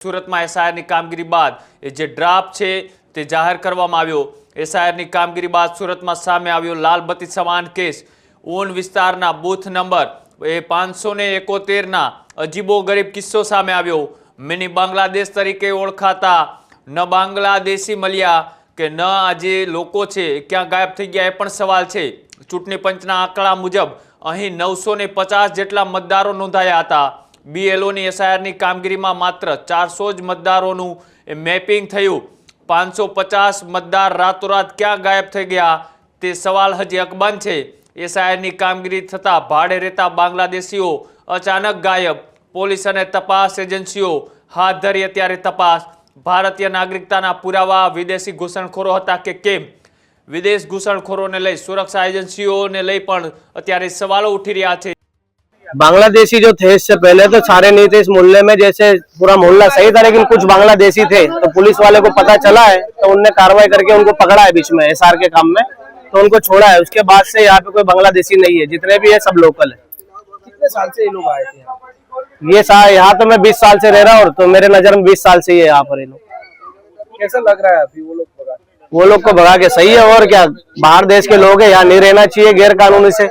સુરતમાં એસઆઈઆરની કામગીરી બાદ જે ડ્રાફ્ટ છે તે જાહેર કરવામાં આવ્યો। એસઆઈઆરની કામગીરી બાદ સુરતમાં સામે આવ્યો લાલબત્તી સમાન કેસ। ઊન વિસ્તારના બૂથ નંબર 571ના અજીબોગરીબ કિસ્સો સામે આવ્યો। મિની બાંગ્લાદેશ તરીકે ઓળખાતા ન બાંગ્લાદેશી મળ્યા કે ન આજે લોકો છે ક્યાં ગાયબ થઈ ગયા એ પણ સવાલ છે। ચૂંટણી પંચના આંકડા મુજબ અહીં 950 જેટલા મતદારો નોંધાયા હતા। બીએલઓની એસઆઈઆરની કામગીરીમાં માત્ર 400 જ મતદારોનું મેપિંગ થયું। 550 મતદાર રાતોરાત ક્યાં ગાયબ થઈ ગયા તે સવાલ હજી અકબંધ છે। એસઆઈઆરની કામગીરી થતાં ભાડે રહેતા બાંગ્લાદેશીઓ અચાનક ગાયબ। પોલીસ અને તપાસ એજન્સીઓ હાથ ધરી અત્યારે તપાસ। ભારતીય નાગરિકતાના પુરાવા વિદેશી ઘૂસણખોરો હતા કે કેમ? વિદેશ ઘૂસણખોરોને લઈ સુરक्षा एजेंसीओं लई पण अत्यारे सवालों उठी रहा है। बांग्लादेशी जो थे इससे पहले तो सारे नहीं थे इस मोहल्ले में, जैसे पूरा मोहल्ला सही था लेकिन कुछ बांग्लादेशी थे तो पुलिस वाले को पता चला है तो उनने कार्रवाई करके उनको पकड़ा है बीच में एसआर के काम में, तो उनको छोड़ा है। उसके बाद से यहाँ पे कोई बांग्लादेशी नहीं है, जितने भी है सब लोकल है। कितने साल से ये लोग आए थे? ये यहाँ तो मैं 20 साल से रह रहा हूँ, तो मेरे नजर में 20 साल से ही है यहाँ पर ये लोग। कैसा लग रहा है अभी वो लोग को भगा के? सही है और क्या, बाहर देश के लोग हैं, यहाँ नहीं रहना चाहिए गैर कानूनी से।